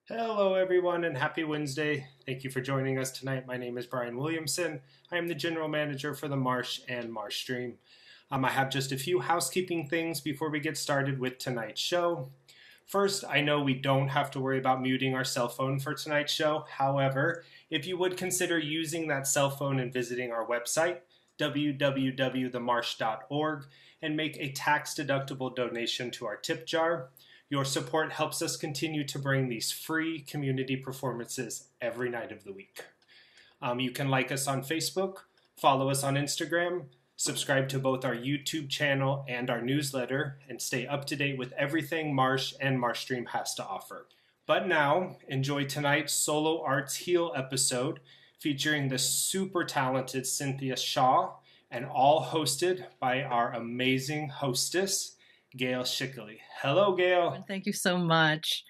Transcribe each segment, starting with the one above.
Hello, everyone, and happy Wednesday. Thank you for joining us tonight. My name is Brian Williamson. I am the General Manager for the Marsh and Marsh Stream. I have just a few housekeeping things before we get started with tonight's show. First, I know we don't have to worry about muting our cell phone for tonight's show. However, if you would consider using that cell phone and visiting our website, www.themarsh.org, and make a tax-deductible donation to our tip jar. Your support helps us continue to bring these free community performances every night of the week. You can like us on Facebook, follow us on Instagram, subscribe to both our YouTube channel and our newsletter, and stay up to date with everything Marsh and Marsh Stream has to offer. But now, enjoy tonight's Solo Arts Heal episode featuring the super talented Cynthia Shaw, and all hosted by our amazing hostess, Gail Schickley. Hello, Gail. Thank you so much.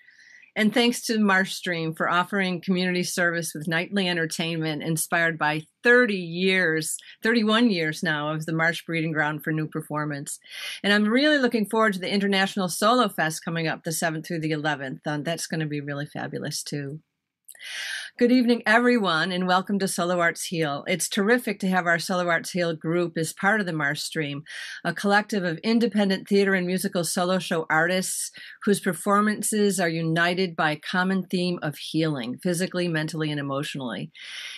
And thanks to Marsh Stream for offering community service with nightly entertainment inspired by 31 years now of the Marsh Breeding Ground for New Performance. And I'm really looking forward to the International Solo Fest coming up the 7th through the 11th. That's going to be really fabulous too. Good evening, everyone, and welcome to Solo Arts Heal. It's terrific to have our Solo Arts Heal group as part of the Marsh Stream, a collective of independent theater and musical solo show artists whose performances are united by a common theme of healing, physically, mentally, and emotionally.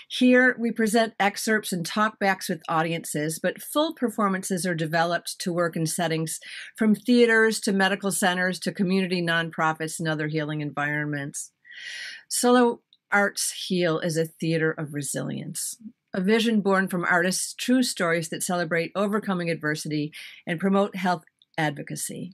Here, we present excerpts and talkbacks with audiences, but full performances are developed to work in settings from theaters to medical centers to community nonprofits and other healing environments. Solo Arts Heal is a theater of resilience, a vision born from artists' true stories that celebrate overcoming adversity and promote health advocacy.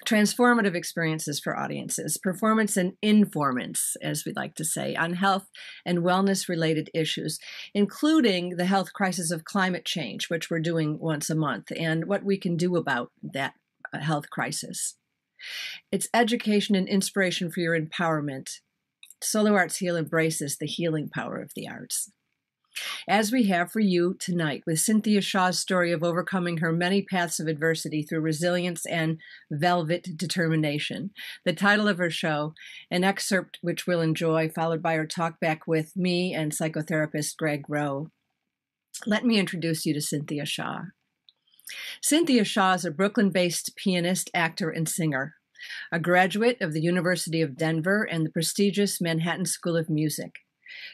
Transformative experiences for audiences, performance and informants, as we like to say, on health and wellness-related issues, including the health crisis of climate change, which we're doing once a month, and what we can do about that health crisis. It's education and inspiration for your empowerment. Solo Arts Heal embraces the healing power of the arts. As we have for you tonight with Cynthia Shaw's story of overcoming her many paths of adversity through resilience and velvet determination, the title of her show, an excerpt which we'll enjoy, followed by her talkback with me and psychotherapist Greg Rowe. Let me introduce you to Cynthia Shaw. Cynthia Shaw is a Brooklyn-based pianist, actor, and singer. A graduate of the University of Denver and the prestigious Manhattan School of Music.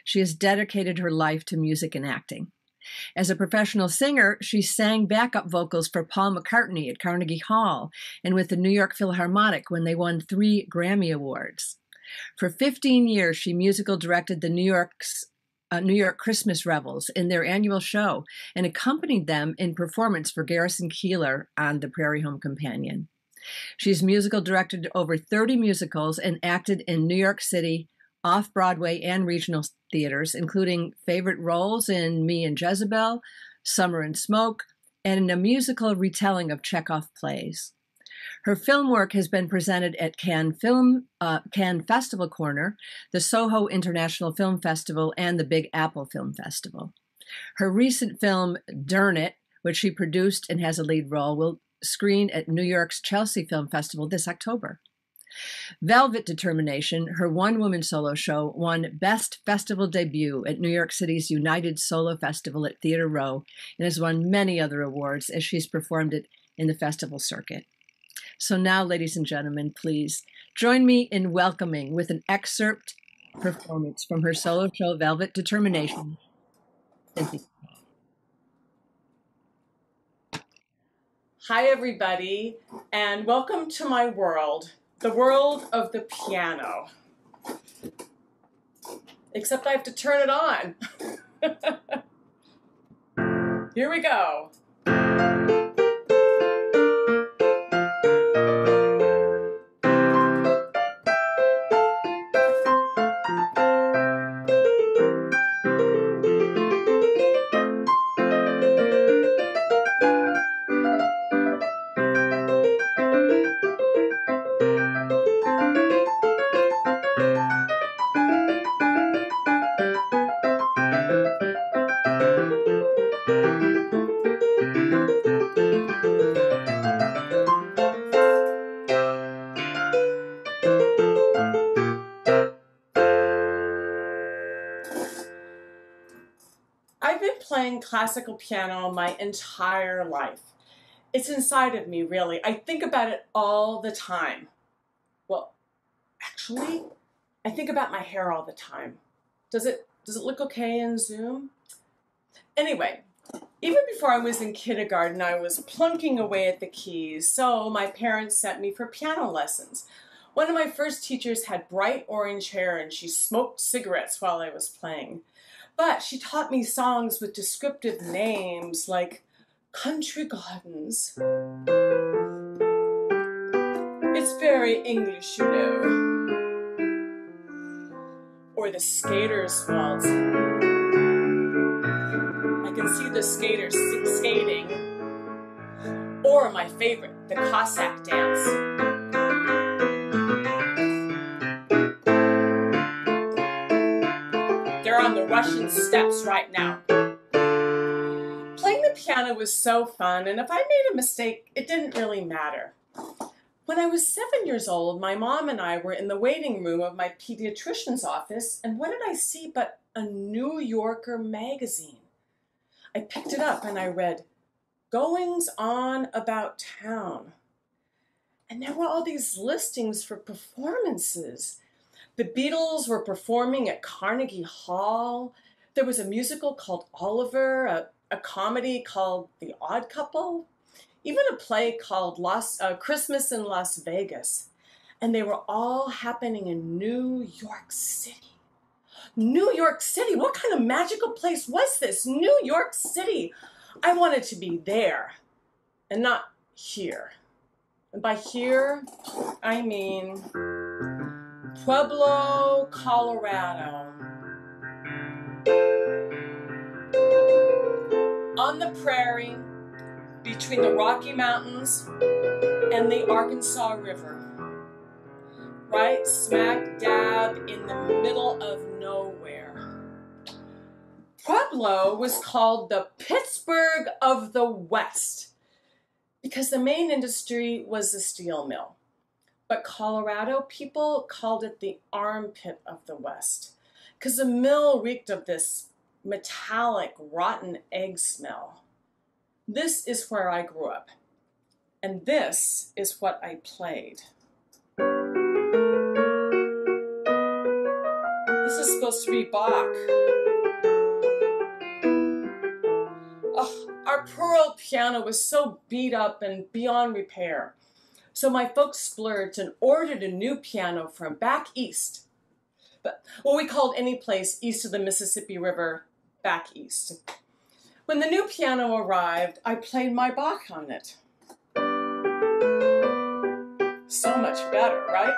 She has dedicated her life to music and acting. As a professional singer, she sang backup vocals for Paul McCartney at Carnegie Hall and with the New York Philharmonic when they won 3 Grammy Awards. For 15 years, she musical directed the New York Christmas Revels in their annual show and accompanied them in performance for Garrison Keillor on The Prairie Home Companion. She's musical directed over 30 musicals and acted in New York City, off-Broadway, and regional theaters, including favorite roles in Me and Jezebel, Summer and Smoke, and in a musical retelling of Chekhov plays. Her film work has been presented at Cannes Festival Corner, the Soho International Film Festival, and the Big Apple Film Festival. Her recent film, Dern It, which she produced and has a lead role, will screen at New York's Chelsea Film Festival this October. Velvet Determination, her one-woman solo show, won Best Festival Debut at New York City's United Solo Festival at Theater Row and has won many other awards as she's performed it in the festival circuit. So now, ladies and gentlemen, please join me in welcoming with an excerpt performance from her solo show, Velvet Determination. Cynthia. Hi, everybody, and welcome to my world, the world of the piano. Except I have to turn it on. Here we go. playing classical piano my entire life. It's inside of me, really. I think about it all the time. Well, actually, I think about my hair all the time. Does it look okay in Zoom? Anyway, even before I was in kindergarten, I was plunking away at the keys, so my parents sent me for piano lessons. One of my first teachers had bright orange hair and she smoked cigarettes while I was playing. But she taught me songs with descriptive names like Country Gardens. It's very English, you know. Or the Skater's Waltz. I can see the skaters skating. Or my favorite, the Cossack dance. They're on the Russian steppes right now. Playing the piano was so fun, and if I made a mistake, it didn't really matter. When I was 7 years old, my mom and I were in the waiting room of my pediatrician's office, and what did I see but a New Yorker magazine? I picked it up and I read, Goings On About Town. And there were all these listings for performances. The Beatles were performing at Carnegie Hall. There was a musical called Oliver, a comedy called The Odd Couple, even a play called Christmas in Las Vegas. And they were all happening in New York City. New York City, what kind of magical place was this? New York City. I wanted to be there and not here. And by here, I mean Pueblo, Colorado. On the prairie, between the Rocky Mountains and the Arkansas River. Right smack dab in the middle of nowhere. Pueblo was called the Pittsburgh of the West because the main industry was the steel mill. But Colorado people called it the armpit of the West because the mill reeked of this metallic, rotten egg smell. This is where I grew up, and this is what I played. This is supposed to be Bach. Oh, our poor old piano was so beat up and beyond repair. So my folks splurged and ordered a new piano from back east. But what we called any place east of the Mississippi River, back east. When the new piano arrived, I played my Bach on it. So much better, right?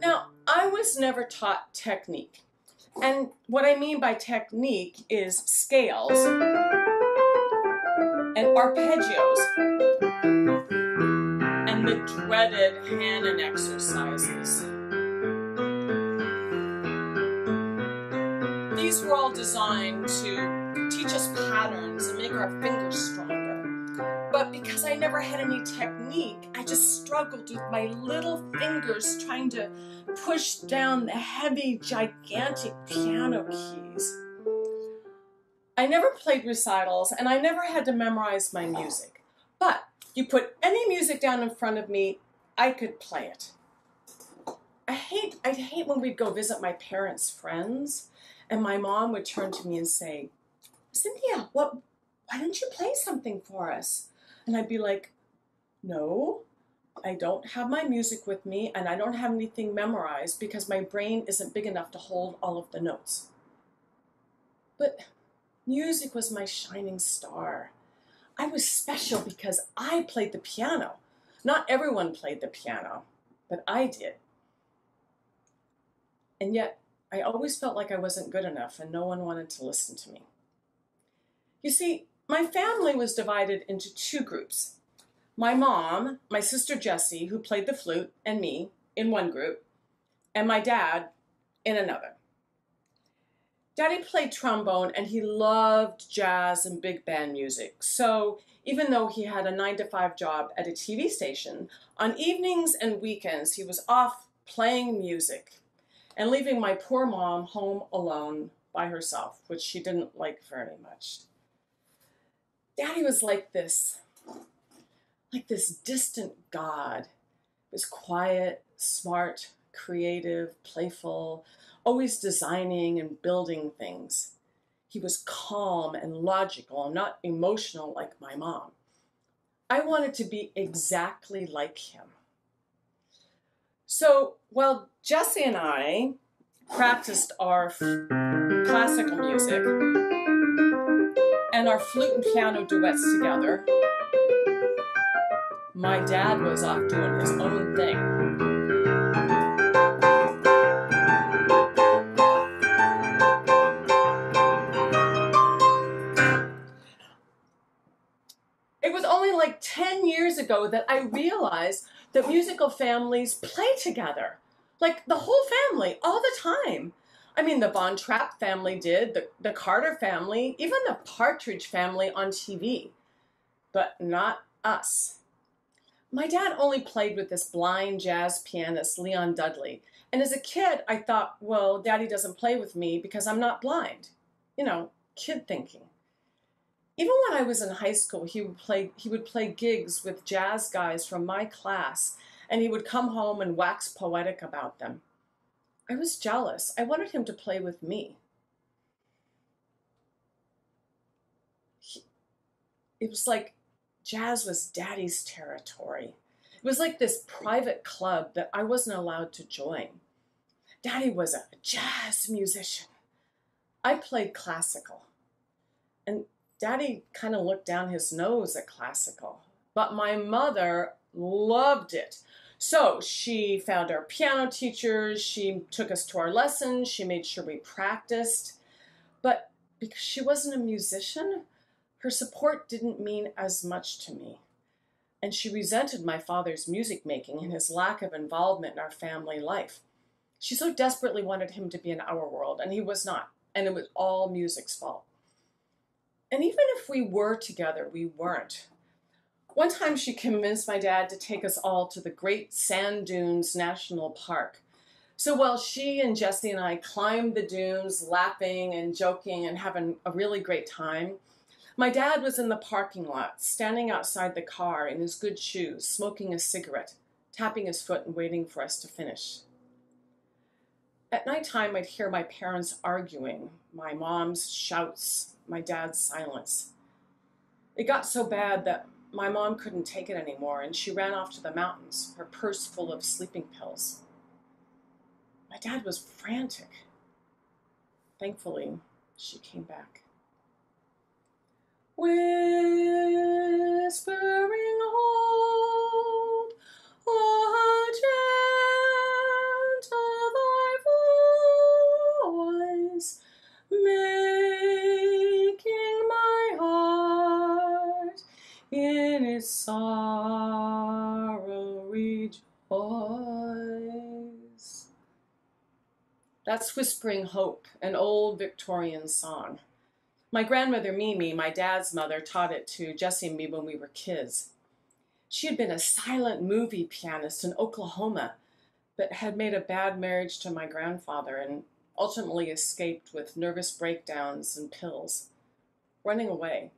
Now, I was never taught technique. And what I mean by technique is scales and arpeggios and the dreaded Hanon exercises. These were all designed to teach us patterns and make our fingers stronger. But because I never had any technique, I just struggled with my little fingers trying to push down the heavy, gigantic piano keys. I never played recitals, and I never had to memorize my music. But you put any music down in front of me, I could play it. I'd hate when we'd go visit my parents' friends, and my mom would turn to me and say, Cynthia, why don't you play something for us? And I'd be like, no, I don't have my music with me, and I don't have anything memorized because my brain isn't big enough to hold all of the notes. But music was my shining star. I was special because I played the piano. Not everyone played the piano, but I did. And yet, I always felt like I wasn't good enough and no one wanted to listen to me. You see, my family was divided into two groups. My mom, my sister Jessie, who played the flute, and me in one group, and my dad in another. Daddy played trombone and he loved jazz and big band music. So even though he had a 9-to-5 job at a TV station, on evenings and weekends he was off playing music. and leaving my poor mom home alone by herself, which she didn't like very much. Daddy was like this distant god. He was quiet, smart, creative, playful, always designing and building things. He was calm and logical, not emotional like my mom. I wanted to be exactly like him. So while Jesse and I practiced our classical music and our flute and piano duets together, my dad was off doing his own thing. It was only like 10 years ago that I realized that musical families play together. Like the whole family, all the time. I mean, the Von Trapp family did, the Carter family, even the Partridge family on TV, but not us. My dad only played with this blind jazz pianist, Leon Dudley. And as a kid, I thought, well, Daddy doesn't play with me because I'm not blind. You know, kid thinking. Even when I was in high school, he would play gigs with jazz guys from my class, and he would come home and wax poetic about them. I was jealous. I wanted him to play with me. It was like jazz was Daddy's territory. It was like this private club that I wasn't allowed to join. Daddy was a jazz musician. I played classical. And Daddy kind of looked down his nose at classical, but my mother loved it. So she found our piano teachers, she took us to our lessons, she made sure we practiced. But because she wasn't a musician, her support didn't mean as much to me. And she resented my father's music making and his lack of involvement in our family life. She so desperately wanted him to be in our world, and he was not. And it was all music's fault. And even if we were together, we weren't. One time she convinced my dad to take us all to the Great Sand Dunes National Park. So while she and Jesse and I climbed the dunes, laughing and joking and having a really great time, my dad was in the parking lot, standing outside the car in his good shoes, smoking a cigarette, tapping his foot and waiting for us to finish. At nighttime, I'd hear my parents arguing, my mom's shouts, my dad's silence. It got so bad that my mom couldn't take it anymore, and she ran off to the mountains, her purse full of sleeping pills. My dad was frantic. Thankfully, she came back. Whispering hold, oh, gentle thy voice, making my heart in its sorrow rejoice. That's Whispering Hope, an old Victorian song. My grandmother Mimi, my dad's mother, taught it to Jesse and me when we were kids. She had been a silent movie pianist in Oklahoma, but had made a bad marriage to my grandfather and ultimately escaped with nervous breakdowns and pills, running away.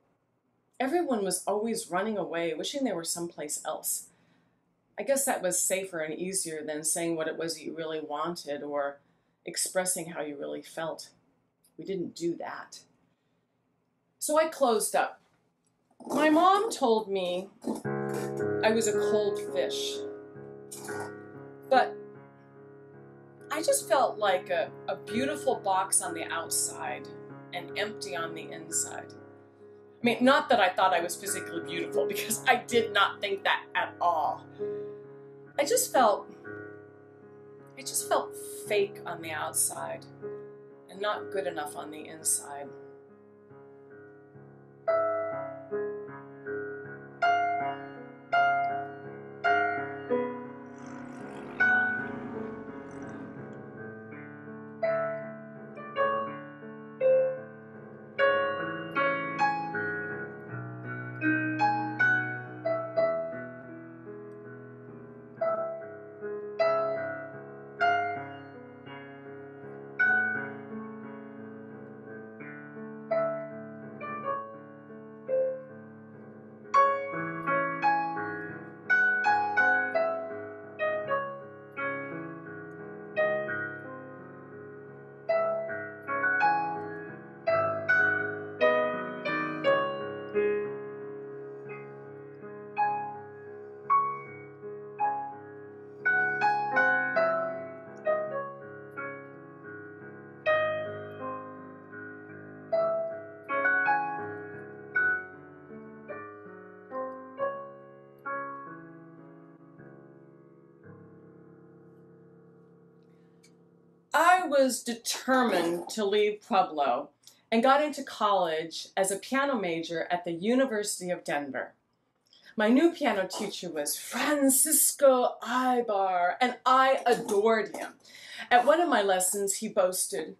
Everyone was always running away, wishing they were someplace else. I guess that was safer and easier than saying what it was you really wanted or expressing how you really felt. We didn't do that. So I closed up. My mom told me I was a cold fish, but I just felt like a beautiful box on the outside and empty on the inside. I mean, not that I thought I was physically beautiful, because I did not think that at all. I just felt fake on the outside and not good enough on the inside. was determined to leave Pueblo and got into college as a piano major at the University of Denver. My new piano teacher was Francisco Ibar, and I adored him. At one of my lessons, he boasted,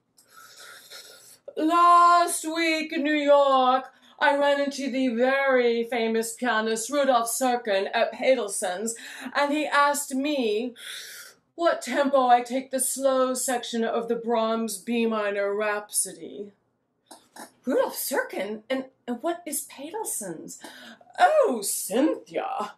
"Last week in New York, I ran into the very famous pianist Rudolf Serkin at Pedelson's, and he asked me what tempo I take the slow section of the Brahms B minor Rhapsody." Rudolf Serkin? And what is Pedelson's? Oh, Cynthia,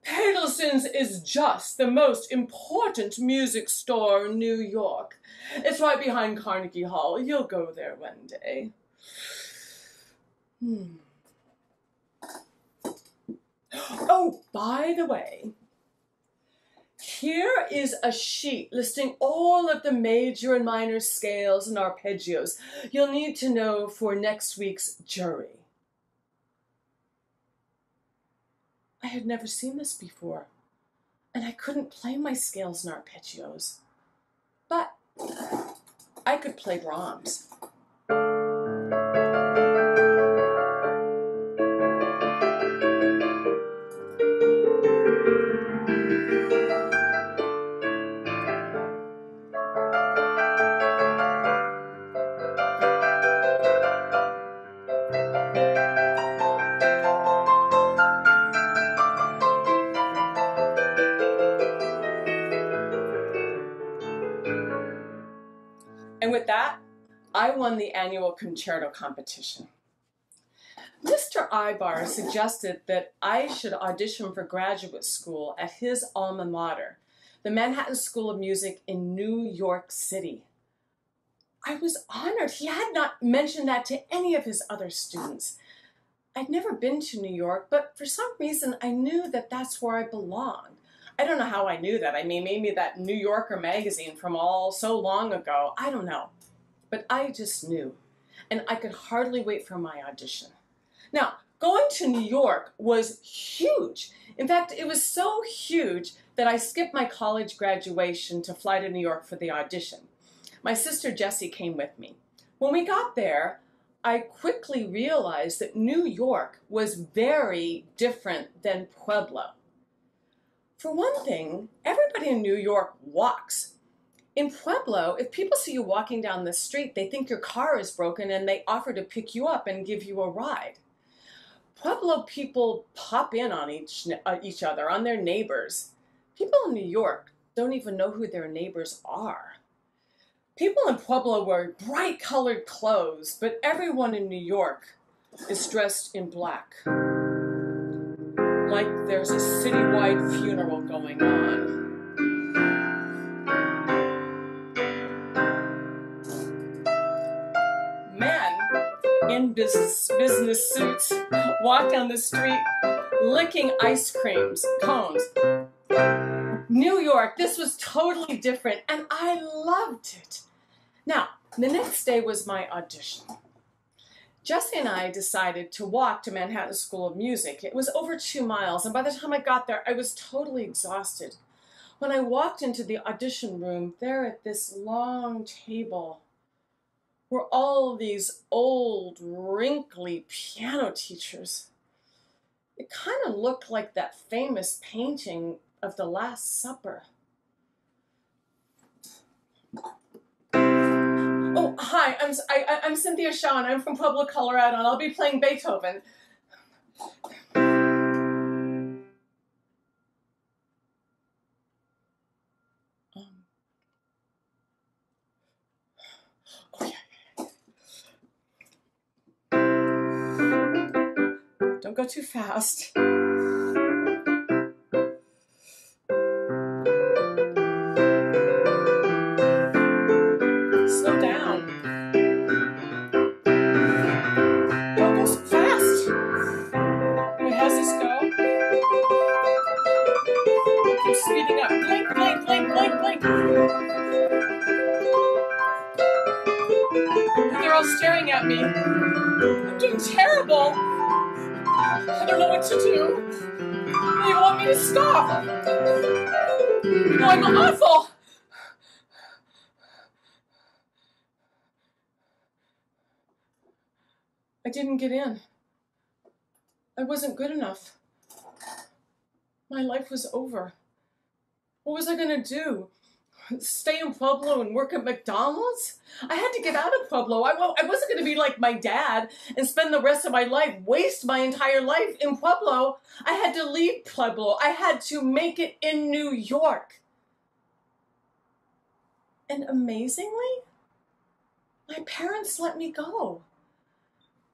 Pedelson's is just the most important music store in New York. It's right behind Carnegie Hall. You'll go there one day. Oh, by the way, here is a sheet listing all of the major and minor scales and arpeggios you'll need to know for next week's jury. I had never seen this before, and I couldn't play my scales and arpeggios, but I could play Brahms. And with that, I won the annual concerto competition. Mr. Ibar suggested that I should audition for graduate school at his alma mater, the Manhattan School of Music in New York City. I was honored. He had not mentioned that to any of his other students. I'd never been to New York, but for some reason I knew that that's where I belonged. I don't know how I knew that. I mean, maybe that New Yorker magazine from so long ago. I don't know. But I just knew. And I could hardly wait for my audition. Now, going to New York was huge. In fact, it was so huge that I skipped my college graduation to fly to New York for the audition. My sister Jessie came with me. When we got there, I quickly realized that New York was very different than Pueblo. For one thing, everybody in New York walks. In Pueblo, if people see you walking down the street, they think your car is broken and they offer to pick you up and give you a ride. Pueblo people pop in on each other, on their neighbors. People in New York don't even know who their neighbors are. People in Pueblo wear bright-colored clothes, but everyone in New York is dressed in black. Like there's a citywide funeral going on. Men in business suits walk down the street licking ice creams, cones. New York, this was totally different, and I loved it. Now, the next day was my audition. Jessie and I decided to walk to Manhattan School of Music. It was over 2 miles, and by the time I got there, I was totally exhausted. When I walked into the audition room, there at this long table were all these old, wrinkly piano teachers. It kind of looked like that famous painting of the Last Supper. Oh, hi, I'm Cynthia Shaw, and I'm from Pueblo, Colorado, and I'll be playing Beethoven. Oh, yeah. Don't go too fast. Slow down. Don't go so fast. Wait, how's this go? Keep speeding up. Blink, blink, blink, blink, blink. They're all staring at me. I'm doing terrible. I don't know what to do. They want me to stop. No, I'm awful. I didn't get in. I wasn't good enough. My life was over. What was I going to do? Stay in Pueblo and work at McDonald's? I had to get out of Pueblo. I wasn't going to be like my dad and spend the rest of my life, waste my entire life in Pueblo. I had to leave Pueblo. I had to make it in New York. And amazingly, my parents let me go.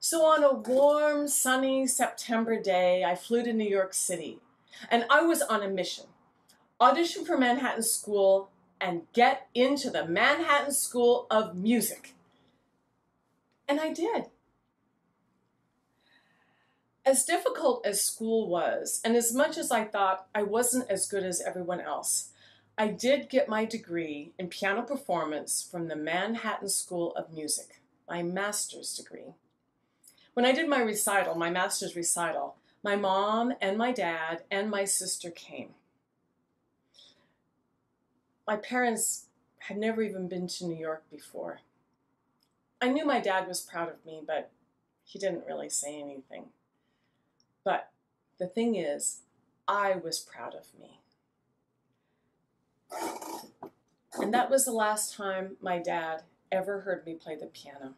So on a warm, sunny September day, I flew to New York City. And I was on a mission. Audition for Manhattan School and get into the Manhattan School of Music. And I did. As difficult as school was, and as much as I thought I wasn't as good as everyone else, I did get my degree in piano performance from the Manhattan School of Music, my master's degree. When I did my recital, my master's recital, my mom and my dad and my sister came. My parents had never even been to New York before. I knew my dad was proud of me, but he didn't really say anything. But the thing is, I was proud of me. And that was the last time my dad ever heard me play the piano.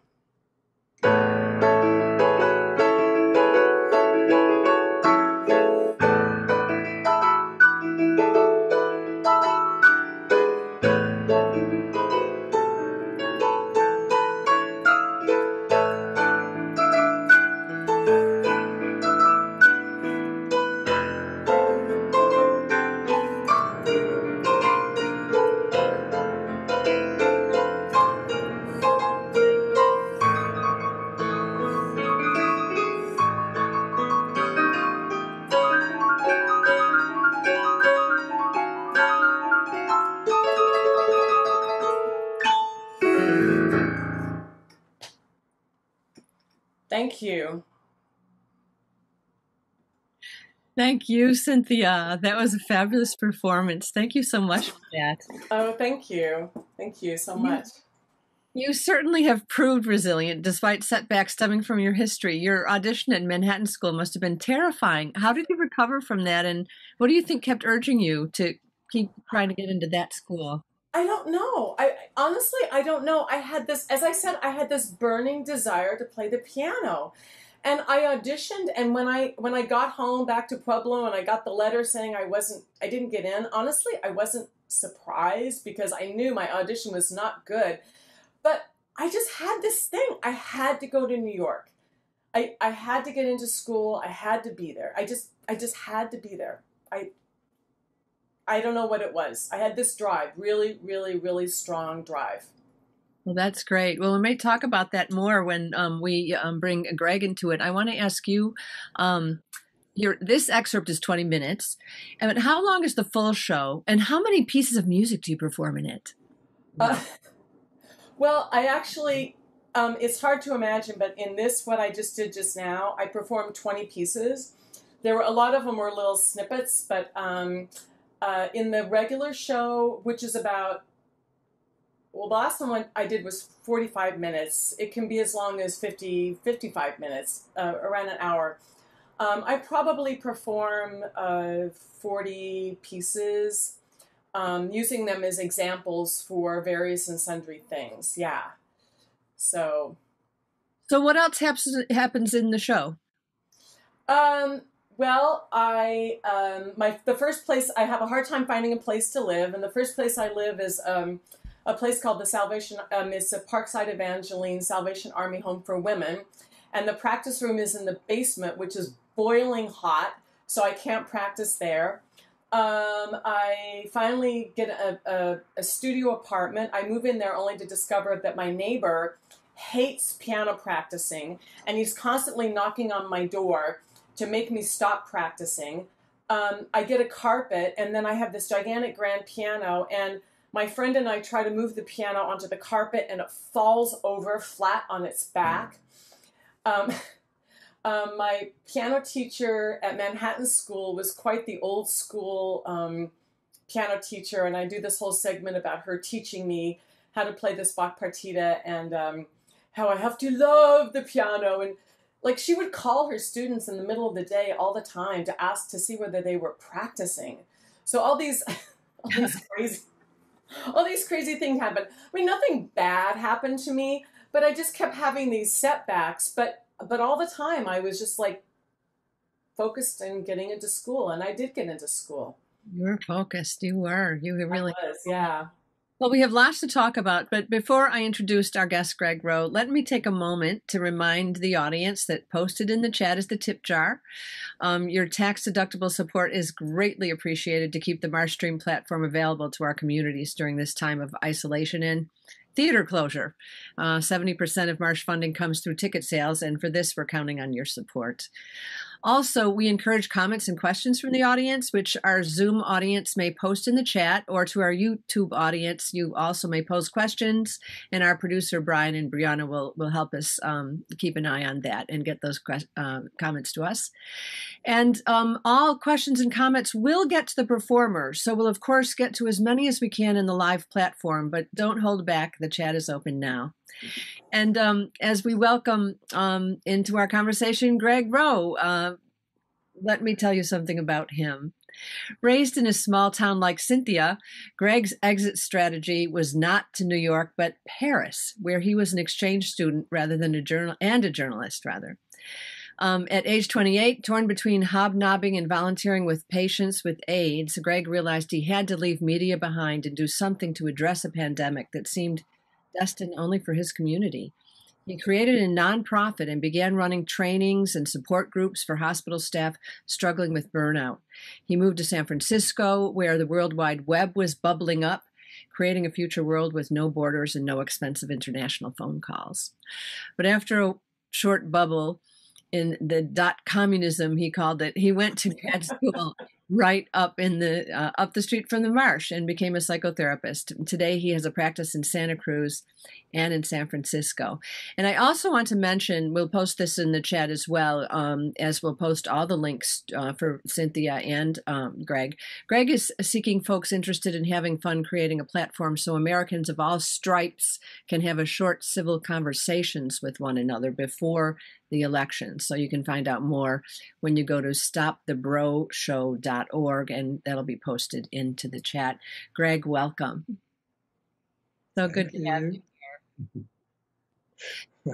Thank you. Thank you, Cynthia. That was a fabulous performance. Thank you so much for that. Oh, thank you. Thank you so much. You certainly have proved resilient despite setbacks stemming from your history. Your audition at Manhattan School must have been terrifying. How did you recover from that, and what do you think kept urging you to keep trying to get into that school? I don't know. I honestly, I don't know. I had this, as I said, I had this burning desire to play the piano. And I auditioned, and when I got home back to Pueblo and I got the letter saying I didn't get in, honestly, I wasn't surprised because I knew my audition was not good. But I just had this thing. I had to go to New York. I had to get into school. I had to be there. I just had to be there. I don't know what it was. I had this drive, really, really, really strong drive. Well, that's great. Well, we may talk about that more when we bring Greg into it. I want to ask you, this excerpt is 20 minutes. And how long is the full show? And how many pieces of music do you perform in it? Well, I actually, it's hard to imagine, but in this, what I just did just now, I performed 20 pieces. There were a lot of them were little snippets, but in the regular show, which is about, well, the last one I did was 45 minutes. It can be as long as 55 minutes, around an hour. I probably perform 40 pieces, using them as examples for various and sundry things. Yeah. So what else happens in the show? Well, the first place, I have a hard time finding a place to live, and the first place I live is a place called the Salvation, it's a Parkside Evangeline Salvation Army Home for Women, and the practice room is in the basement, which is boiling hot, so I can't practice there. I finally get a studio apartment. I move in there only to discover that my neighbor hates piano practicing, and he's constantly knocking on my door to make me stop practicing. I get a carpet, and then I have this gigantic grand piano, and my friend and I try to move the piano onto the carpet, and it falls over flat on its back. My piano teacher at Manhattan School was quite the old school piano teacher, and I do this whole segment about her teaching me how to play this Bach partita and how I have to love the piano. And like she would call her students in the middle of the day all the time to ask to see whether they were practicing. So all these all these crazy all these crazy things happened. I mean, nothing bad happened to me, but I just kept having these setbacks. But all the time I was just like focused in getting into school, and I did get into school. You were focused. You were. You really I was, yeah. Well, we have lots to talk about, but before I introduced our guest, Greg Rowe, let me take a moment to remind the audience that posted in the chat is the tip jar. Your tax-deductible support is greatly appreciated to keep the Marsh Stream platform available to our communities during this time of isolation and theater closure. 70% of Marsh funding comes through ticket sales, and for this, we're counting on your support. Also, we encourage comments and questions from the audience, which our Zoom audience may post in the chat, or to our YouTube audience, you also may pose questions, and our producer, Brian and Brianna, will help us keep an eye on that and get those comments to us. And all questions and comments will get to the performers, so we'll, of course, get to as many as we can in the live platform, but don't hold back. The chat is open now. And as we welcome into our conversation, Greg Rowe, let me tell you something about him. Raised in a small town like Cynthia, Greg's exit strategy was not to New York, but Paris, where he was an exchange student rather than a journalist. At age 28, torn between hobnobbing and volunteering with patients with AIDS, Greg realized he had to leave media behind and do something to address a pandemic that seemed destined only for his community. He created a nonprofit and began running trainings and support groups for hospital staff struggling with burnout. He moved to San Francisco, where the World Wide Web was bubbling up, creating a future world with no borders and no expensive international phone calls. But after a short bubble in the .communism, he called it, he went to grad school right up the street from the Marsh and became a psychotherapist. Today, he has a practice in Santa Cruz and in San Francisco. And I also want to mention, we'll post this in the chat as well, as we'll post all the links for Cynthia and Greg. Greg is seeking folks interested in having fun creating a platform so Americans of all stripes can have a short civil conversations with one another before the election. So you can find out more when you go to stopthebroshow.org, and that'll be posted into the chat. Greg, welcome. So good to have you here.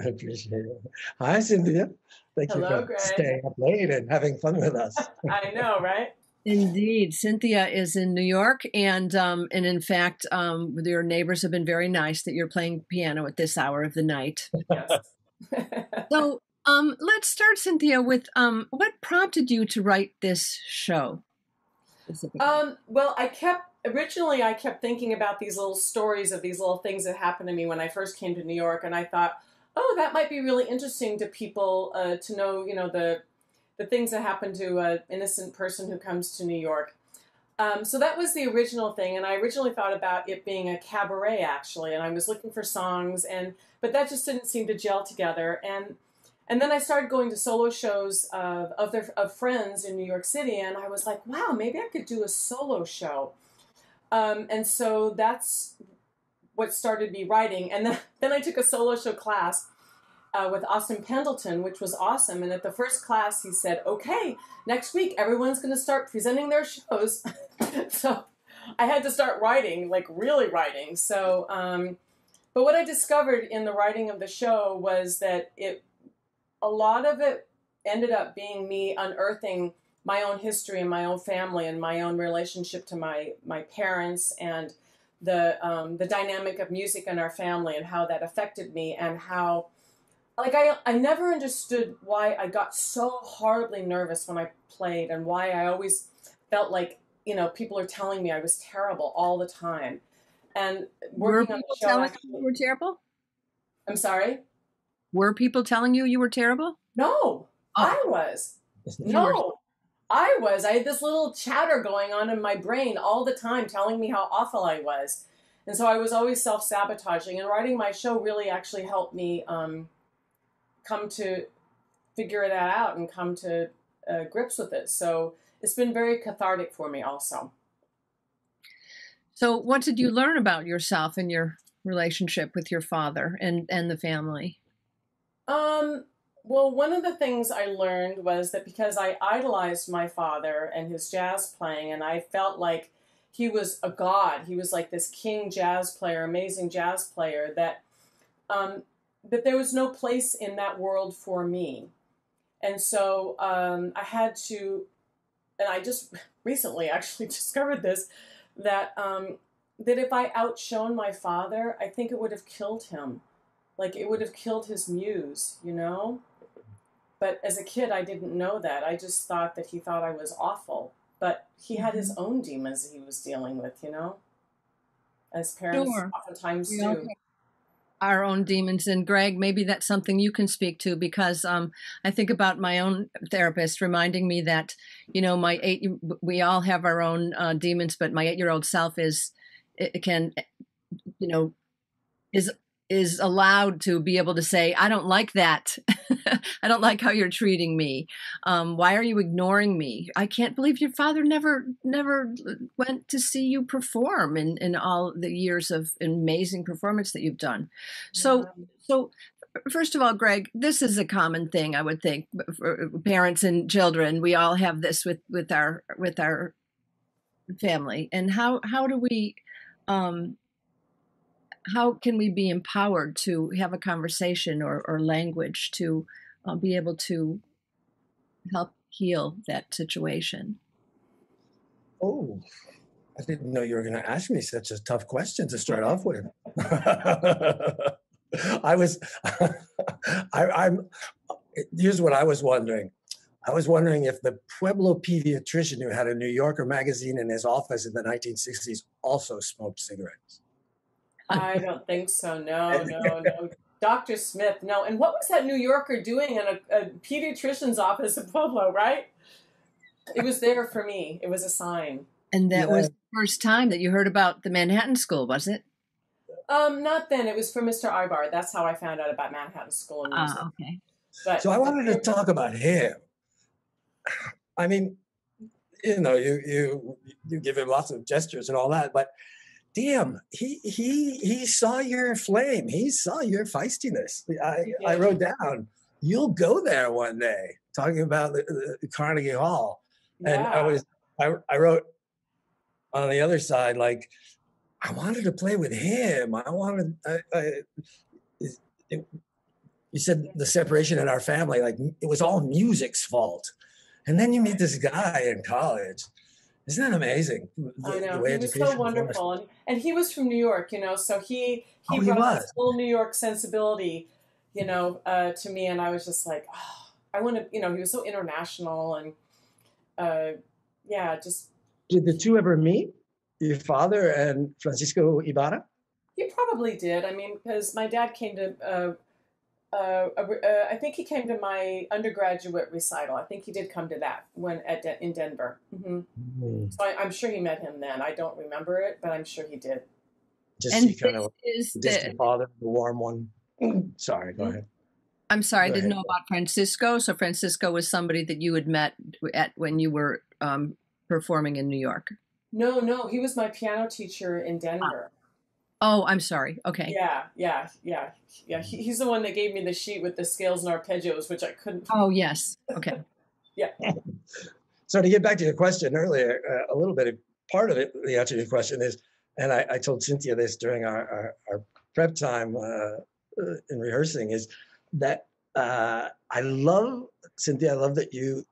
I appreciate it. Hi, Cynthia. Thank you for Greg. Staying up late and having fun with us. I know, right? Indeed. Cynthia is in New York, and in fact, your neighbors have been very nice that you're playing piano at this hour of the night. Yes. So let's start, Cynthia, with what prompted you to write this show? Well, I kept thinking about these little stories of these little things that happened to me when I first came to New York, and I thought, oh, that might be really interesting to people to know, the things that happen to an innocent person who comes to New York. So that was the original thing, and I originally thought about it being a cabaret, actually, and I was looking for songs, but that just didn't seem to gel together, and then I started going to solo shows of friends in New York City, and I was like, wow, maybe I could do a solo show. And so that's what started me writing. And then I took a solo show class with Austin Pendleton, which was awesome. And at the first class, he said, okay, next week, everyone's going to start presenting their shows. So I had to start writing, like really writing. So, but what I discovered in the writing of the show was that a lot of it ended up being me unearthing my own history and my own family and my own relationship to my parents and the dynamic of music in our family and how that affected me, and how, like, I never understood why I got so horribly nervous when I played, and why I always felt like, people are telling me I was terrible all the time. And working on the show, telling you were terrible? I'm sorry? Were people telling you were terrible? No, I was. No, I was. I had this little chatter going on in my brain all the time telling me how awful I was. And so I was always self-sabotaging. And writing my show really actually helped me come to figure that out and come to grips with it. So it's been very cathartic for me also. So what did you learn about yourself and your relationship with your father and the family? Well, one of the things I learned was that because I idolized my father and his jazz playing, and I felt like he was a god. He was like this king jazz player, amazing jazz player, that there was no place in that world for me. And so I had to, and I just recently actually discovered this, that that if I outshone my father, I think it would have killed him. Like it would have killed his muse, you know? But as a kid, I didn't know that. I just thought that he thought I was awful. But he had his own demons he was dealing with, you know? As parents Sure. oftentimes We all do. our own demons. And Greg, maybe that's something you can speak to, because I think about my own therapist reminding me that, you know, we all have our own demons, but my 8-year-old self can, you know, is allowed to be able to say, I don't like that. I don't like how you're treating me. Why are you ignoring me? I can't believe your father never went to see you perform in all the years of amazing performance that you've done. So, so first of all, Greg, this is a common thing, I would think, for parents and children. We all have this with our family. And how do we, how can we be empowered to have a conversation or language to be able to help heal that situation? Oh, I didn't know you were going to ask me such a tough question to start off with. Here's what I was wondering. I was wondering if the Pueblo pediatrician who had a New Yorker magazine in his office in the 1960s also smoked cigarettes. I don't think so. No. Dr. Smith, no. And what was that New Yorker doing in a pediatrician's office in Pueblo, right? It was there for me. It was a sign. And that was the first time that you heard about the Manhattan School, was it? Not then. It was from Mr. Ibar. That's how I found out about Manhattan School and music. Okay. But, so I wanted to talk about him. I mean, you know, you give him lots of gestures and all that, but damn, he saw your flame. He saw your feistiness. I wrote down, you'll go there one day, talking about the Carnegie Hall. Yeah. And I wrote on the other side, like, I wanted to play with him. You said the separation in our family, like it was all music's fault. And then you meet this guy in college. Isn't that amazing? I know, he was so wonderful. And he was from New York, you know, so he brought this whole New York sensibility, you know, to me. And I was just like, oh, I want to, you know, he was so international and just. Did the two ever meet? Your father and Francisco Ibarra? He probably did. I mean, because my dad came to, I think he came to my undergraduate recital. I think he did come to that in Denver. Mm-hmm. So I'm sure he met him then. I don't remember it, but I'm sure he did. Just kind of distant father, the warm one. Sorry, go ahead. I'm sorry, I didn't know about Francisco. So Francisco was somebody that you had met when you were performing in New York. No, he was my piano teacher in Denver. Oh, I'm sorry. Okay. Yeah. He's the one that gave me the sheet with the scales and arpeggios, which I couldn't. Oh, yes. Okay. Yeah. So to get back to your question earlier, a little bit of part of it, the answer to your question is, and I told Cynthia this during our prep time in rehearsing, is that I love, Cynthia, I love that you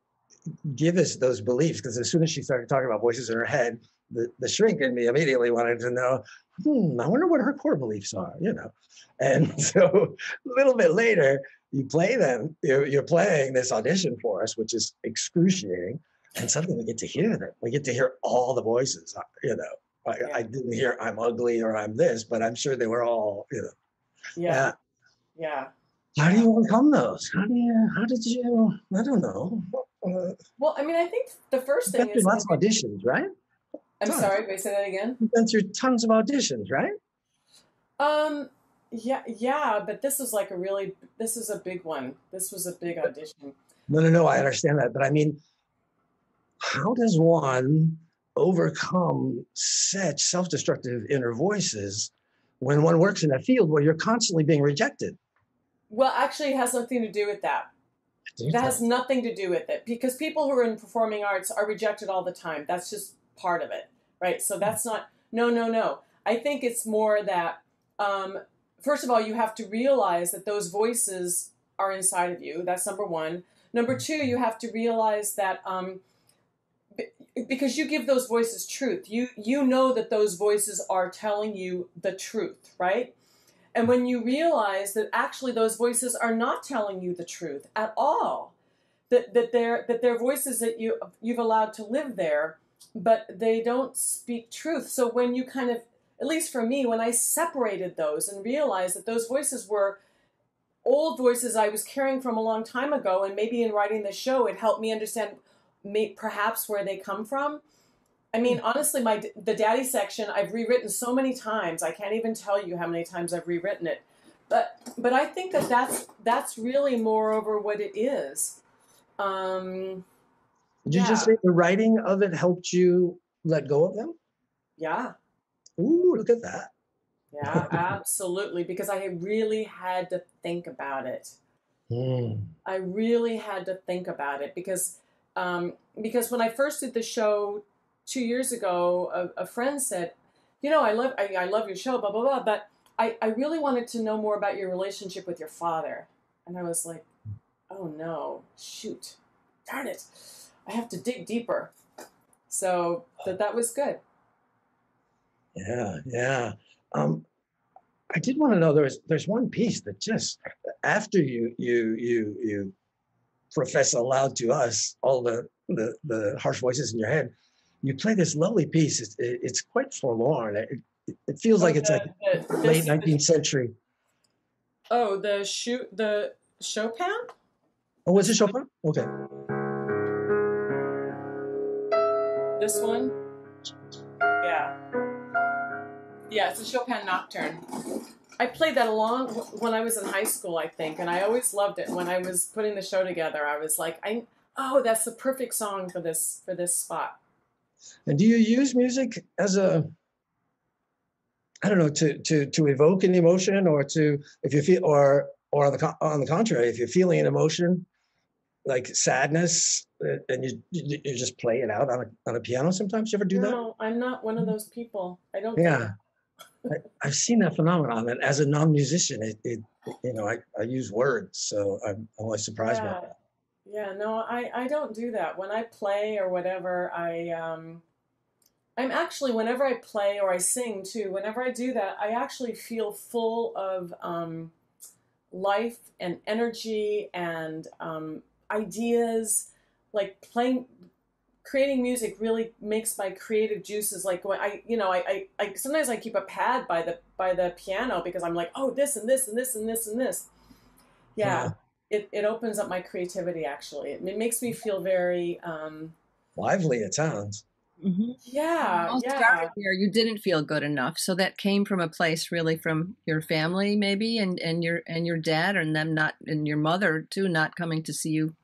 give us those beliefs, because as soon as she started talking about voices in her head, the shrink in me immediately wanted to know, I wonder what her core beliefs are, you know. And so a little bit later, you play them, you're playing this audition for us, which is excruciating. And suddenly we get to hear them. We get to hear all the voices, you know. I didn't hear I'm ugly or I'm this, but I'm sure they were all, you know. Yeah. How do you overcome those? How did you, I don't know. Well, I mean, I think the first thing is lots of auditions, right? I'm sorry, wait, say that again? You've been through tons of auditions, right? Yeah, but this is this is a big one. This was a big audition. No, I understand that. But I mean, how does one overcome such self-destructive inner voices when one works in a field where you're constantly being rejected? Well, actually, it has nothing to do with that. That has nothing to do with it, because people who are in performing arts are rejected all the time. That's just part of it, right? So that's not, no. I think it's more that, first of all, you have to realize that those voices are inside of you. That's number one. Number two, you have to realize that, because you give those voices truth, you know that those voices are telling you the truth, right? And when you realize that actually those voices are not telling you the truth at all, that they're voices that you've allowed to live there, but they don't speak truth. So when you kind of, at least for me, when I separated those and realized that those voices were old voices I was carrying from a long time ago, and maybe in writing the show, it helped me understand perhaps where they come from. I mean, honestly, the daddy section I've rewritten so many times. I can't even tell you how many times I've rewritten it. But I think that's really moreover what it is. Did you just say the writing of it helped you let go of them? Yeah. Ooh, look at that. Yeah, absolutely. Because I really had to think about it. I really had to think about it because when I first did the show 2 years ago, a friend said, you know, I love your show, blah, blah, blah, but I really wanted to know more about your relationship with your father. And I was like, oh no, shoot, darn it. I have to dig deeper. So that was good. Yeah. I did want to know, there's one piece that just, after you profess aloud to us all the harsh voices in your head, you play this lovely piece. It's quite forlorn. It feels like it's like late 19th century. Oh, the Chopin? Oh, was it Chopin? Okay. This one? Yeah. Yeah, it's a Chopin Nocturne. I played that when I was in high school, I think, and I always loved it. When I was putting the show together, I was like, oh, that's the perfect song for this spot. And do you use music as a, I don't know, to evoke an emotion, or to, if you feel, or on the contrary, if you're feeling an emotion like sadness, and you just play it out on a piano sometimes? You ever do that? No, I'm not one of those people. I don't. Yeah. I've seen that phenomenon, and as a non-musician, it you know, I use words, so I'm always surprised by that. Yeah, no, I don't do that. When I play or whatever, I'm actually, whenever I play or I sing too, whenever I do that, I actually feel full of life and energy and ideas. Like creating music really makes my creative juices, like when I sometimes I keep a pad by the piano because I'm like, oh, this and this and this and this and this. Yeah. It opens up my creativity, actually. It makes me feel very lively, it sounds. Mm-hmm. Yeah. Started here, you didn't feel good enough, so that came from a place really from your family, maybe, and your dad, and them not, and your mother too, not coming to see you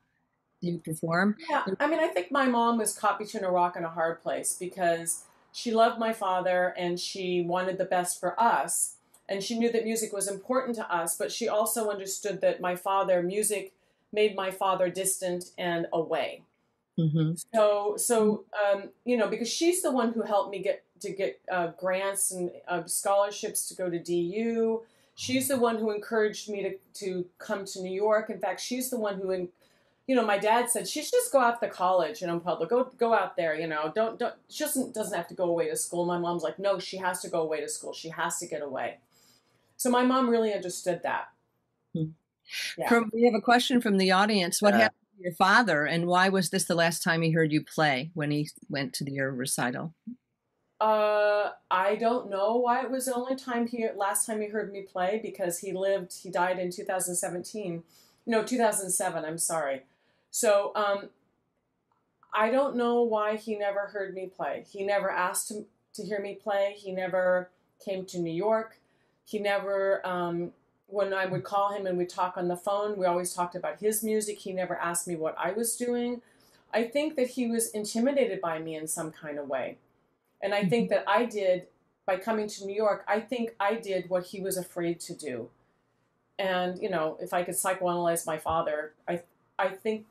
perform. Yeah, I mean, I think my mom was caught between a rock and a hard place because she loved my father and she wanted the best for us, and she knew that music was important to us, but she also understood that music made my father distant and away. Mm-hmm. So because she's the one who helped me get grants and scholarships to go to DU. She's the one who encouraged me to come to New York. In fact, she's the one who, my dad said she should just go out to college, public. Go out there, don't she doesn't have to go away to school. My mom's like, no, she has to go away to school. She has to get away. So my mom really understood that. Yeah. We have a question from the audience. What happened to your father, and why was this the last time he heard you play when he went to your recital? I don't know why it was the last time he heard me play, because he died in 2007, I'm sorry. So, I don't know why he never heard me play. He never asked to hear me play. He never came to New York. He never, when I would call him and we'd talk on the phone, we always talked about his music. He never asked me what I was doing. I think that he was intimidated by me in some kind of way. And I think that by coming to New York, I think I did what he was afraid to do. And, if I could psychoanalyze my father, I think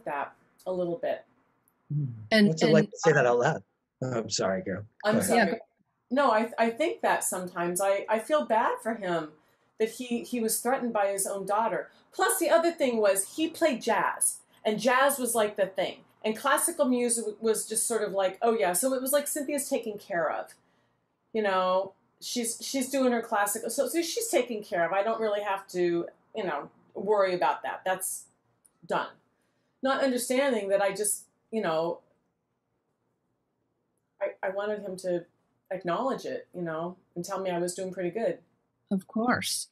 that a little bit. And What's it like to say that out loud? I'm sorry, girl. I'm Go ahead. sorry. Yeah. No, I think that sometimes I feel bad for him that he was threatened by his own daughter. Plus, the other thing was he played jazz, and jazz was like the thing, and classical music was just sort of like, oh yeah. So it was like Cynthia's taken care of. You know, she's doing her classical, so she's taken care of. I don't really have to, you know, worry about that. That's done. Not understanding that I just, you know, I wanted him to acknowledge it, you know, and tell me I was doing pretty good. Of course.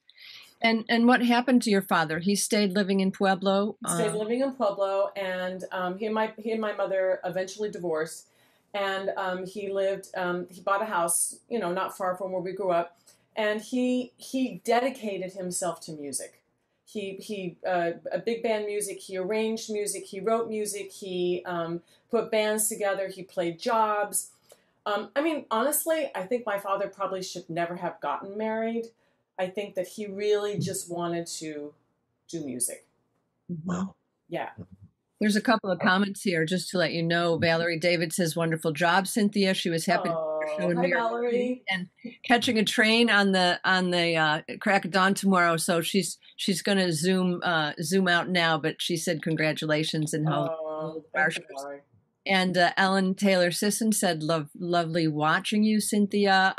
And what happened to your father? He stayed living in Pueblo. He stayed living in Pueblo, and he and my mother eventually divorced, and he bought a house, you know, not far from where we grew up, and he dedicated himself to music. He a big band music. He arranged music. He wrote music. He put bands together. He played jobs. I mean, honestly, I think my father probably should never have gotten married. I think that he really just wanted to do music. Wow. Yeah. There's a couple of comments here just to let you know. Valerie David says, "Wonderful job, Cynthia." She was happy Oh, to show in hi, New York Valerie. City and catching a train on the crack of dawn tomorrow. So she's going to zoom out now. But she said congratulations and how Thank you, Valerie. And Ellen Taylor Sisson said, lovely watching you, Cynthia.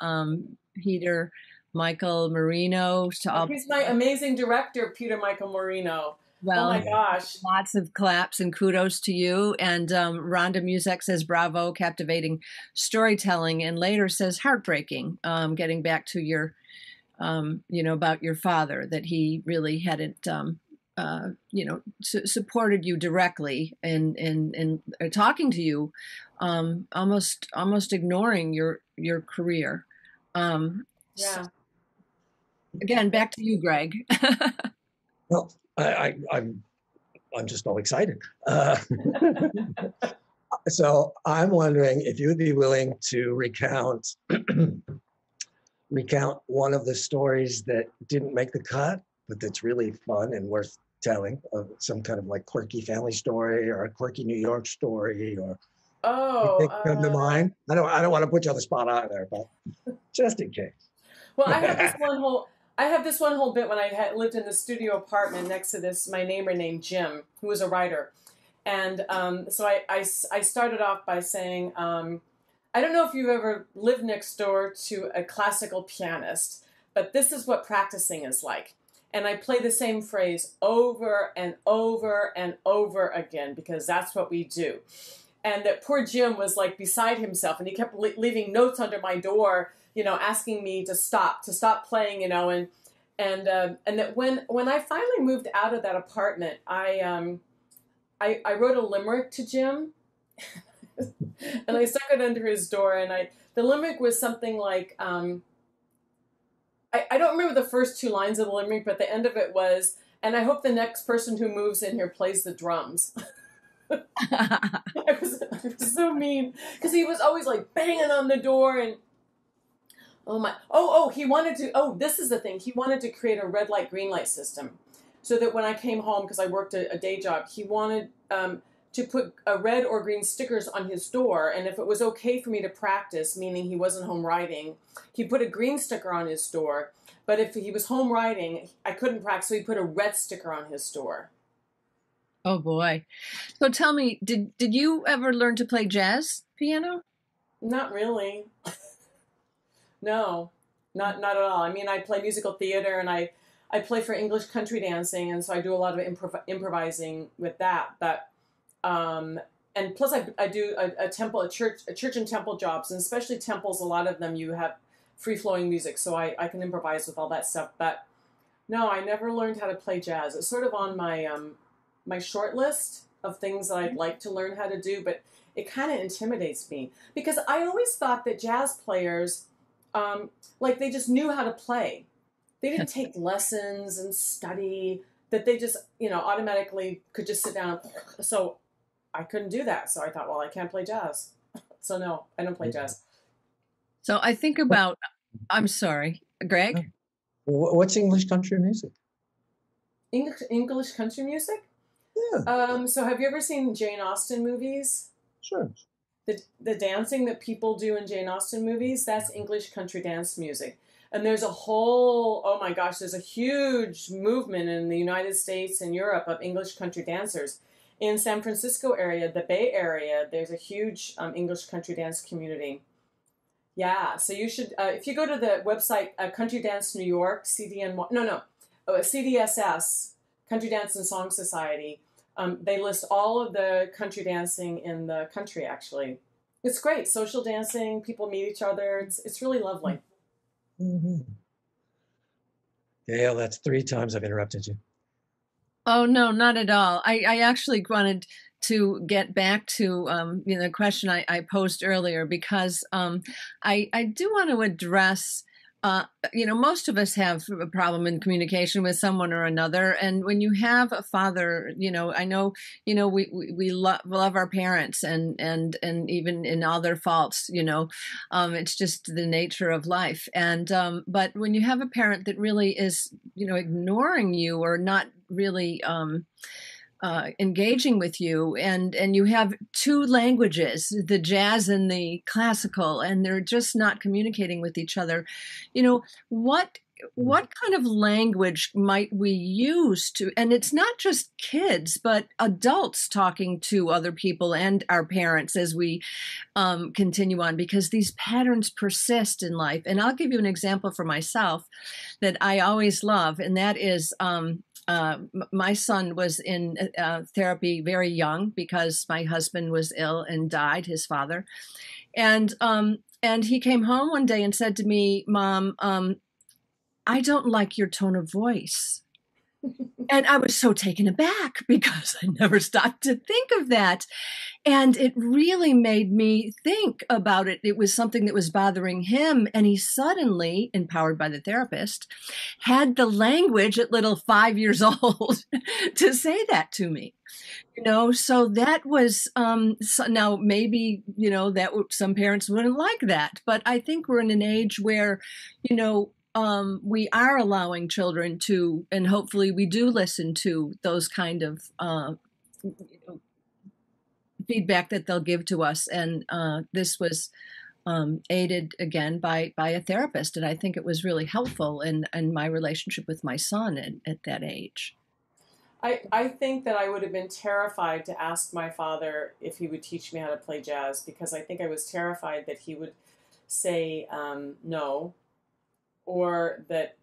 Peter Michael Marino. He's my amazing director, Peter Michael Marino. Well, oh my gosh. Lots of claps and kudos to you. And Rhonda Muzek says, bravo, captivating storytelling. And later says, heartbreaking, getting back to your, you know, about your father, that he really hadn't, you know, supported you directly and talking to you, almost ignoring your career. Yeah. Again, back to you, Greg. Well, I'm just all excited. So I'm wondering if you would be willing to recount one of the stories that didn't make the cut, but that's really fun and worth telling, of some kind of like quirky family story or a quirky New York story, or anything come to mind. I don't want to put you on the spot either, but just in case. Well, I have this one whole bit when I lived in the studio apartment next to my neighbor named Jim, who was a writer. And so I started off by saying, I don't know if you've ever lived next door to a classical pianist, but this is what practicing is like. And I play the same phrase over and over and over again, because that's what we do. And that poor Jim was like beside himself, and he kept leaving notes under my door, you know, asking me to stop playing, you know, and that when I finally moved out of that apartment, I wrote a limerick to Jim, and I stuck it under his door, and the limerick was something like, I don't remember the first two lines of the limerick, but the end of it was, and I hope the next person who moves in here plays the drums. I was so mean, because he was always like banging on the door, and he wanted to, this is the thing, he wanted to create a red light, green light system, so that when I came home, because I worked a day job, he wanted to put red or green stickers on his door, and if it was okay for me to practice, meaning he wasn't home writing, he put a green sticker on his door, but if he was home writing, I couldn't practice, so he put a red sticker on his door. Oh boy. So tell me, did you ever learn to play jazz piano? Not really. No, not at all. I mean, I play musical theater, and I play for English country dancing, and so I do a lot of improvising with that. But and plus I do a church and temple jobs, and especially temples. A lot of them you have free flowing music, so I can improvise with all that stuff. But no, I never learned how to play jazz. It's sort of on my my short list of things that I'd like to learn how to do, but it kind of intimidates me, because I always thought that jazz players, like they just knew how to play. They didn't take lessons and study, that they just, you know, automatically could just sit down. So I couldn't do that. So I thought, well, I can't play jazz. So no, I don't play jazz. So I think about, I'm sorry, Greg? What's English country music? English country music? Yeah. So have you ever seen Jane Austen movies? Sure. The dancing that people do in Jane Austen movies, that's English country dance music. And there's a whole, oh my gosh, there's a huge movement in the United States and Europe of English country dancers. In San Francisco area, the Bay Area, there's a huge English country dance community. Yeah, so you should, if you go to the website Country Dance New York, CDSS, Country Dance and Song Society, they list all of the country dancing in the country, actually. It's great. Social dancing, people meet each other. It's really lovely. Mm-hmm. Gail, that's 3 times I've interrupted you. Oh, no, not at all. I actually wanted to get back to the question I posed earlier, because I do want to address, most of us have a problem in communication with someone or another. And when you have a father, I know, we love our parents and even in all their faults, it's just the nature of life. And but when you have a parent that really is, ignoring you or not really engaging with you, and you have 2 languages, the jazz and the classical, and they're just not communicating with each other, what kind of language might we use to, and it's not just kids, but adults talking to other people and our parents as we continue on, because these patterns persist in life. And I'll give you an example for myself that I always love, and that is my son was in therapy very young because my husband was ill and died, his father. And he came home one day and said to me, "Mom, I don't like your tone of voice." And I was so taken aback because I never stopped to think of that. And it really made me think about it. It was something that was bothering him. And he suddenly, empowered by the therapist, had the language at little 5 years old to say that to me. So that was, so now maybe, that some parents wouldn't like that. But I think we're in an age where, we are allowing children to, and hopefully we do listen to those kind of feedback that they'll give to us. And this was aided again by a therapist, and I think it was really helpful in my relationship with my son at that age. I think that I would have been terrified to ask my father if he would teach me how to play jazz, because I think I was terrified that he would say no, or that,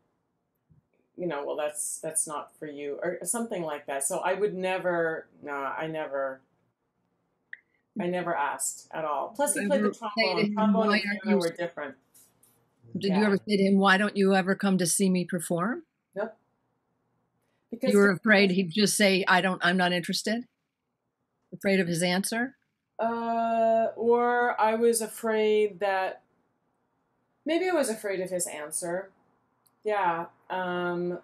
well, that's not for you, or something like that. So I would never, I never asked at all. Plus, he played the trombone. Trombone and piano were different. Did you ever say to him, "Why don't you ever come to see me perform"? Nope. Because you were afraid he'd just say, "I'm not interested"? Afraid of his answer? Or I was afraid that, maybe I was afraid of his answer. Yeah. And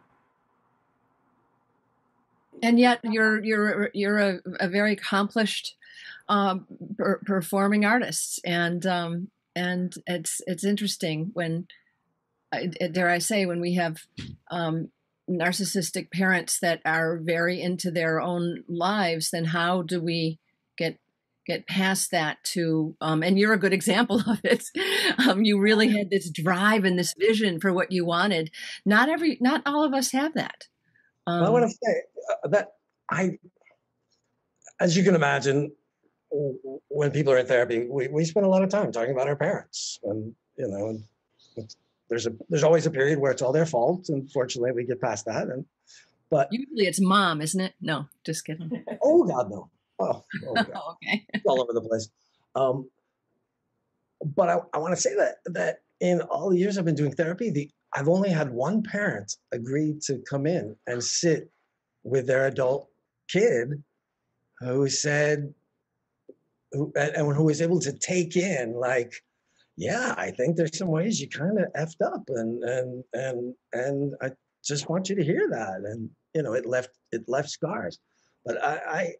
yet you're a very accomplished performing artist, and it's interesting when, dare I say, when we have narcissistic parents that are very into their own lives, then how do we get past that to, and you're a good example of it. You really had this drive and this vision for what you wanted. Not all of us have that. I want to say that as you can imagine, when people are in therapy, we spend a lot of time talking about our parents, and there's always a period where it's all their fault, and fortunately we get past that. But usually it's mom, isn't it? No, just kidding. Oh God, no. Oh God. Okay. It's all over the place. But I want to say that in all the years I've been doing therapy, I've only had one parent agree to come in and sit with their adult kid who was able to take in, like, yeah, I think there's some ways you kind of effed up, and I just want you to hear that. And it left scars. But I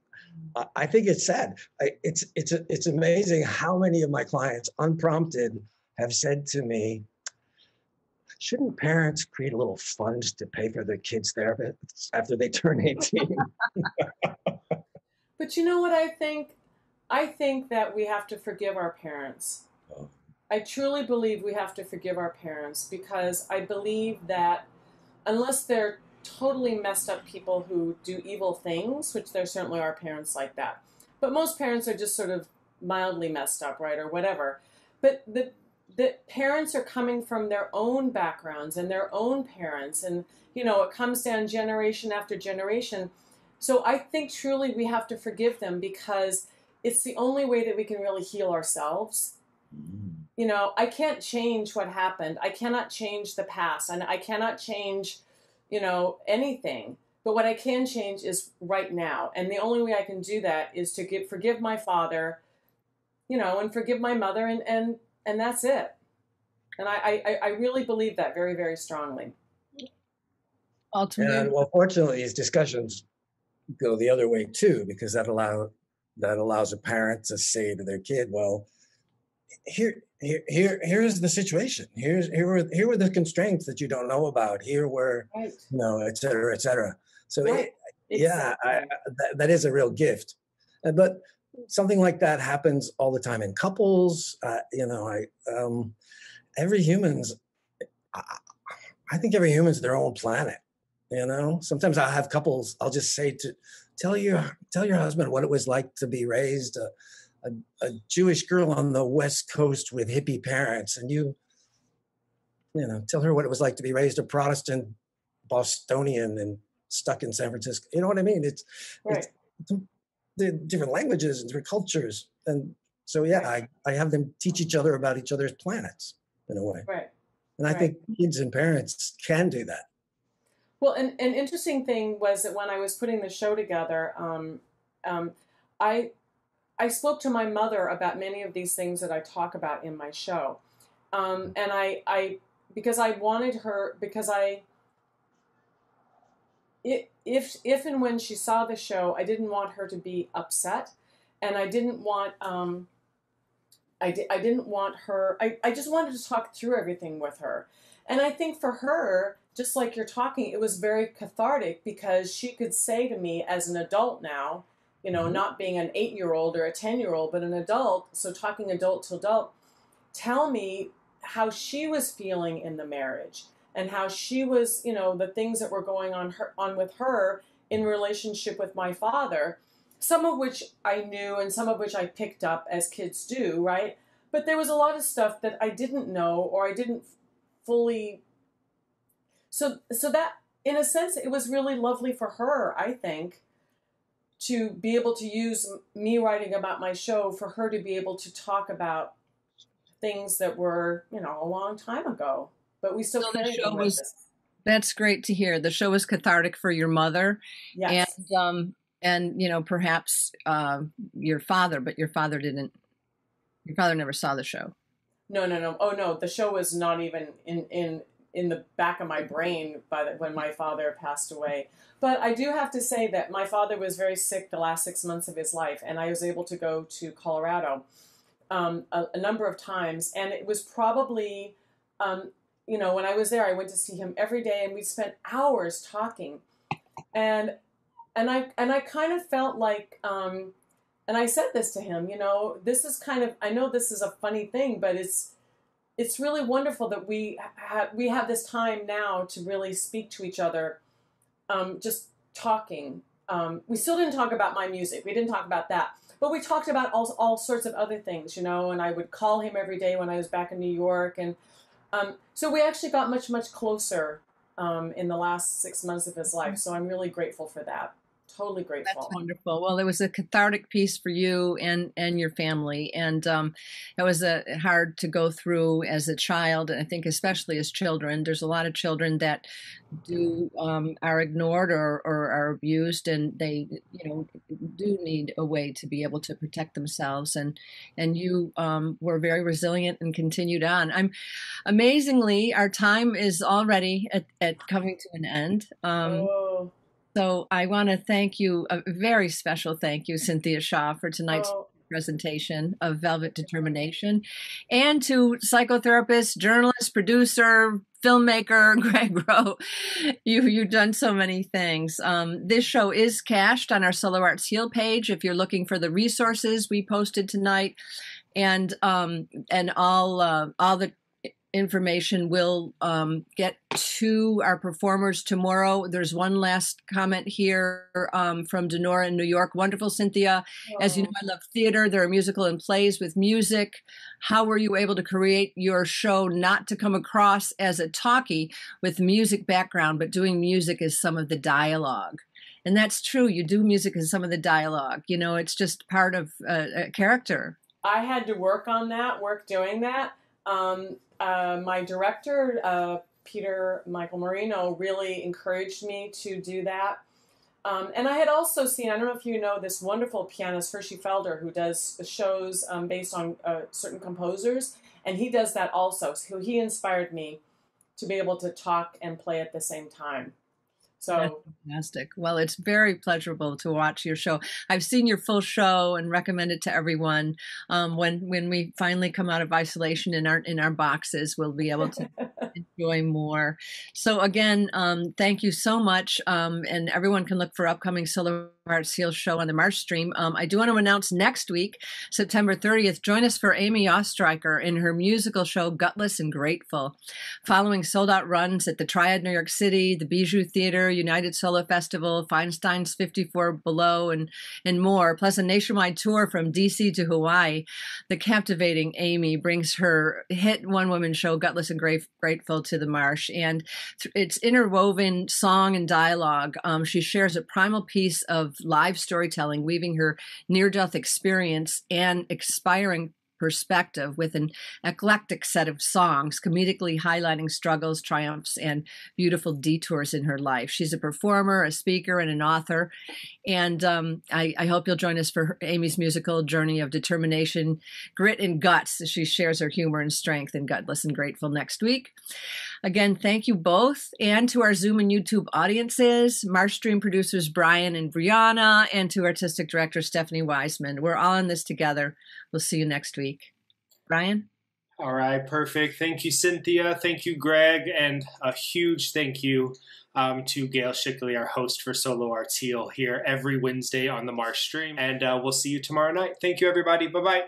think it's sad. It's amazing how many of my clients, unprompted, have said to me, "Shouldn't parents create a little fund to pay for their kids' therapists after they turn 18?" But you know what I think? I think that we have to forgive our parents. Oh. I truly believe we have to forgive our parents because I believe that unless they're totally messed up people who do evil things, which there certainly are parents like that, but most parents are just sort of mildly messed up, right, or whatever. But the parents are coming from their own backgrounds and their own parents, and it comes down generation after generation. So I think truly we have to forgive them because it's the only way that we can really heal ourselves. I can't change what happened. I cannot change the past, and I cannot change, anything. But what I can change is right now. And the only way I can do that is to forgive my father, and forgive my mother, and that's it. And I really believe that very, very strongly. Ultimately, And well, fortunately, these discussions go the other way too, because that allows a parent to say to their kid, well, here's the situation. Here were the constraints that you don't know about. Here were, Right. Et cetera, et cetera. So Right. that is a real gift. But something like that happens all the time in couples. Every human's, I think every human's their own planet. Sometimes I'll have couples, I'll just say tell your husband what it was like to be raised a Jewish girl on the West Coast with hippie parents, and tell her what it was like to be raised a Protestant Bostonian and stuck in San Francisco. You know what I mean? It's the different languages and different cultures, and so I have them teach each other about each other's planets in a way. Right. And I think kids and parents can do that. Well, an interesting thing was that when I was putting the show together, I spoke to my mother about many of these things that I talk about in my show, and because I wanted her, because if and when she saw the show, I didn't want her to be upset, and I didn't want I didn't want her. I just wanted to talk through everything with her, and I think for her, just like you're talking, it was very cathartic because she could say to me as an adult now, not being an 8-year-old or a 10-year-old, but an adult, so talking adult to adult, tell me how she was feeling in the marriage and how she was, the things that were going on with her in relationship with my father, some of which I knew and some of which I picked up as kids do, right? But there was a lot of stuff that I didn't know or I didn't fully. So that, in a sense, it was really lovely for her, I think, to be able to use me writing about my show for her to be able to talk about things that were, a long time ago, but we still carry them with us. That's great to hear. The show was cathartic for your mother. Yes. And perhaps your father, but your father never saw the show. No. Oh no, the show was not even in the back of my brain when my father passed away. But I do have to say that my father was very sick the last 6 months of his life, and I was able to go to Colorado a number of times, and it was probably, when I was there, I went to see him every day, and we spent hours talking, and I kind of felt like, and I said this to him, this is kind of, I know this is a funny thing, but it's really wonderful that we have this time now to really speak to each other, just talking. We still didn't talk about my music. We didn't talk about that. But we talked about all sorts of other things, and I would call him every day when I was back in New York. And so we actually got much, much closer in the last 6 months of his life. So I'm really grateful for that. Totally grateful. That's wonderful. Well, it was a cathartic piece for you and your family, and it was hard to go through as a child. And I think especially as children, there's a lot of children that are ignored or are abused, and they do need a way to be able to protect themselves. And you were very resilient and continued on. Amazingly, our time is already at coming to an end. So I want to thank you, a very special thank you, Cynthia Shaw, for tonight's presentation of Velvet Determination, and to psychotherapist, journalist, producer, filmmaker, Greg Rowe. You've done so many things. This show is cached on our Solo Arts Heal page if you're looking for the resources we posted tonight, and all the information will get to our performers tomorrow. There's one last comment here from Denora in New York. Wonderful, Cynthia. As you know, I love theater. There are musical and plays with music. How were you able to create your show not to come across as a talkie with music background, but doing music as some of the dialogue? And that's true. You do music as some of the dialogue. You know, it's just part of a character. I had to work on that, doing that. My director, Peter Michael Marino, really encouraged me to do that. And I had also seen, I don't know if you know this wonderful pianist, Hershey Felder, who does shows based on certain composers, and he does that also. So he inspired me to be able to talk and play at the same time. So that's fantastic. Well, it's very pleasurable to watch your show. I've seen your full show and recommend it to everyone. When we finally come out of isolation in our boxes, we'll be able to enjoy more. So again, thank you so much. And everyone can look for upcoming Solo Arts Heal show on the Marsh stream. I do want to announce next week, September 30th, join us for Amy Ostreicher in her musical show, Gutless and Grateful. Following sold-out runs at the Triad New York City, the Bijou Theater, United Solo Festival, Feinstein's 54 Below, and more, plus a nationwide tour from DC to Hawaii, the captivating Amy brings her hit one-woman show, Gutless and Grateful, to the Marsh. And it's interwoven song and dialogue. She shares a primal piece of live storytelling, weaving her near-death experience and expiring perspective with an eclectic set of songs, comedically highlighting struggles, triumphs, and beautiful detours in her life. She's a performer, a speaker, and an author. And I hope you'll join us for Amy's musical journey of determination, grit, and guts as she shares her humor and strength in Gutless and Grateful next week. Again, thank you both, and to our Zoom and YouTube audiences, Marsh Stream producers Brian and Brianna, and to artistic director Stephanie Wiseman. We're all in this together. We'll see you next week. Brian? All right, perfect. Thank you, Cynthia. Thank you, Greg. And a huge thank you to Gail Shickley, our host for Solo Arts Heal, here every Wednesday on the Marsh Stream. And we'll see you tomorrow night. Thank you, everybody. Bye-bye.